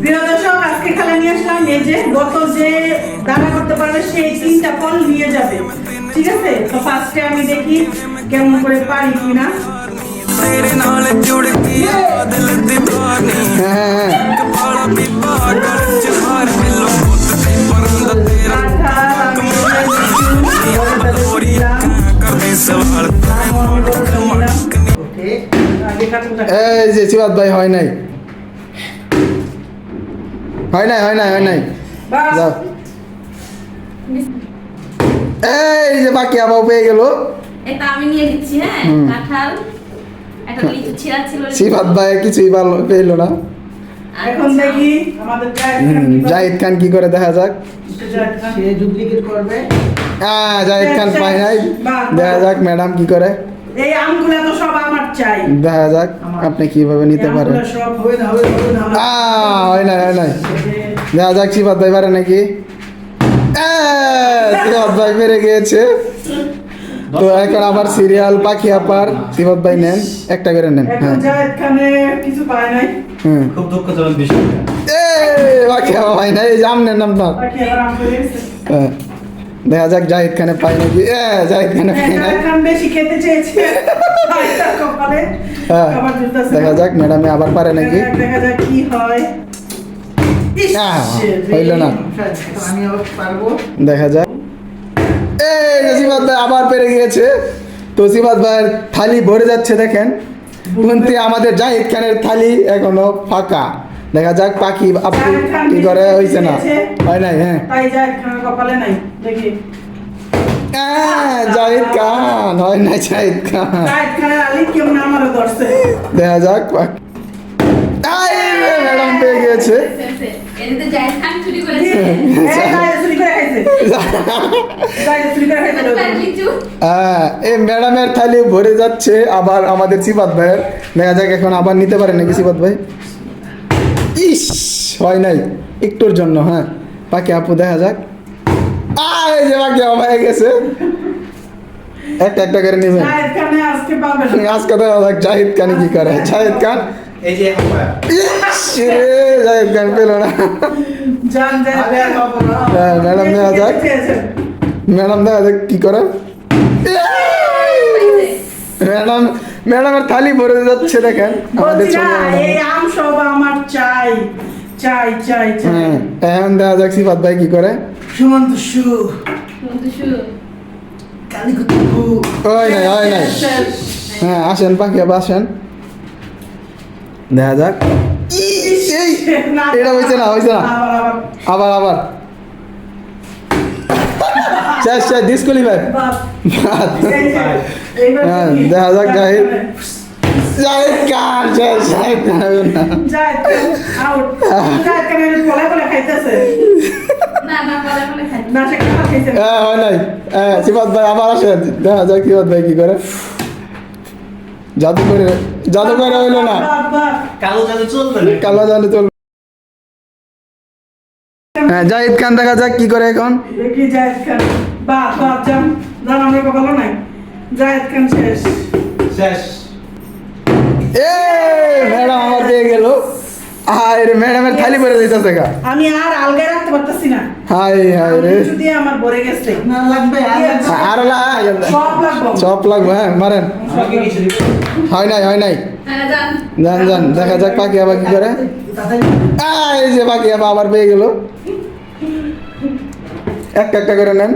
প্রিয় দর্শক, আজকে খেলা নিয়ে আসলাম এই যে গত যে দানা করতে পারবে সেই 3টা ফল নিয়ে যাবে, ঠিক আছে? তো ফার্স্টে আমি দেখি কেমন করে পারি কিনা। तेरे नाल जुड़ गया दिल दीवानी कपाला पीपा गल च हार मिलो पुत परंदा तेरा करने सवाल এই যে সিবাত ভাই হয় নাই যাও। এই যে বাকি আবার পেয়ে গেল। এটা আমি নিয়ে দিচ্ছি। হ্যাঁ, কাঁঠাল একটা লিচু ছিঁড়া ছিল। সিবাত ভাই কিছুই ভালো পেলো না। এখন দেখি আমাদের জাহিদ খান কি করে দেখা যাক। সে ডুপ্লিকেট করবে। জাহিদ খান পাই নাই, দেখা যাক ম্যাডাম কি করে। এই আমগুলো তো সব আমার চাই, দেখা যাক আপনি কিভাবে নিতে পারেন। সব হয় নাই দেখা যাক সিবাত ভাই পারে নাকি। সিবাত ভাই পেরে গিয়েছে। তো এখন আবার সিরিয়াল পাখি আপার। সিবাত ভাই নেন, একটা করে নেন। এখন জাহিদ খানে কিছু পায় নাই, খুব দুঃখজনক বিষয়। পাখি আপা পাই নাই, এই যে আমনের নাম না। বাকি আবার আম করে গেছে। দেখা যাক জাহিদ খানে পাই নাকি। জাহিদ খানে পাই নাই। জাহিদ খান বেশি খেতে চেয়েছে, তার কপালে আবার জুতাছে। দেখা যাক ম্যাডামে আবার পারে নাকি। দেখা যাক কি হয়। হইল না, আমি আবার পারবো। দেখা যাক। এই যে সিবাত ভাই আবার পেরে গিয়েছে। তো সিবাত ভাইয়ের থালি ভরে যাচ্ছে দেখেন, কিন্তু আমাদের জাহিদ খানের থালি এখনো ফাঁকা। দেখা যাক পাখি আপু কি করে। হইছে না, হয় নাই। তাই জাহিদ খানের কপালে নাই, দেখি। জাহিদ খান হয় নাই। জাহিদ খানের আলি কেমন আমারও ধরছে। দেখা যাক। ম্যাডাম পেয়ে গিয়েছে। এতে জাহিদ খান চুরি করেছে। লিচু এই ম্যাডামের থালি ভরে যাচ্ছে আবার আমাদের সিবাত ভাইয়ের। দেখা যাক এখন আবার নিতে পারে নাকি সিবাত ভাই। ইস, হয় নাই একটুর জন্য। বাকি আপু দেখা যাক। এই যে বাকি হয়ে গেছে। একটা করে নিবেন আজকে। দেখা যাক জাহিদ খান কি করে। জাহিদ খান, এই যে জাহিদ খান পেল না। ম্যাডাম দেখা যাক, ম্যাডাম দেখা যাক কি করে। ম্যাডামের থালি ভরে যাচ্ছে দেখেন আমাদের ছোট ম্যাডাম। এই আম সব আমার চাই চাই চাই চাই। এখন দেখা যাক সিফাত ভাই কি করে। সুমন্ত শু হয় নাই। আসেন পাখি আবার আসেন। দেখা যাক। এটা হয়েছে না আবার শেষ ডিসকোয়ালিফাই। দেখা যাক জাহিদ খান শেষ। জাহিদ খান হয় নাই। সিফাত ভাই আবার আসেন। দেখা যাক সিফাত ভাই কি করে। জাদু করে হইলো না। কালো জাদু চলবে। জাহিদ খান দেখা যাক কি করে এখন। দেখি জাহিদ খান। আমরা ভালো নাই। জাহিদ খান শেষ। ম্যাডাম আমার পেয়ে গেল। ম্যাডামের থালি ভরে দিতেছে। আমি আর আলগায় রাখতে পারতেছি না। হাই রে, যদি আমার ভরে গেছে না লাগবে আর সব লাগবে। মারেন। হয় নাই। যান দেখা যাক পাখি আবার কি করে। এই যে পাখি আবার পেয়ে গেল। একটা করে নেন।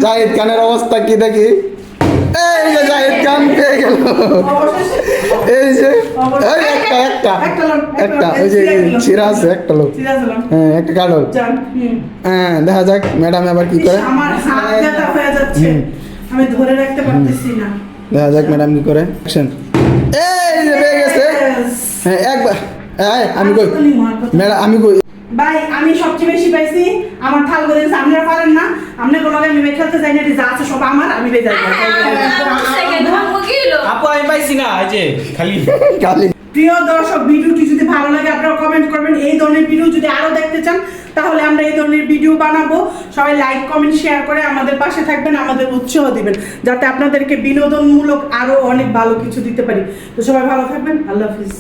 জাহিদ খানের অবস্থা কি দেখি। এই যে জাহিদ খান পেয়ে গেল। এই যে একটা ওই যে ছিঁড়া আছে একটা লোক। একটা কালো। দেখা যাক ম্যাডাম আবার কি করে। আমি ধরে রাখতে পারতেছি না। দেখা যাক ম্যাডাম কি করে। এই যে পেয়ে গেছে। একবার আমি কই ম্যাডাম, আমি কই ভাই, আমি সবচেয়ে বেশি পাইছি। আমার থাল করে দিয়েছে, আপনারা পারেন না। আপনার কোনো আমি খেলতে যাই না, যা আছে সব আমার, আমি বেজাই। আপু আমি পাইছি না, এই যে খালি। প্রিয় দর্শক, ভিডিওটি যদি ভালো লাগে আপনারা কমেন্ট করবেন। এই ধরনের ভিডিও যদি আরো দেখতে চান তাহলে আমরা এই ধরনের ভিডিও বানাবো। সবাই লাইক কমেন্ট শেয়ার করে আমাদের পাশে থাকবেন, আমাদের উৎসাহ দিবেন, যাতে আপনাদেরকে বিনোদনমূলক আরো অনেক ভালো কিছু দিতে পারি। তো সবাই ভালো থাকবেন। আল্লাহ হাফিজ।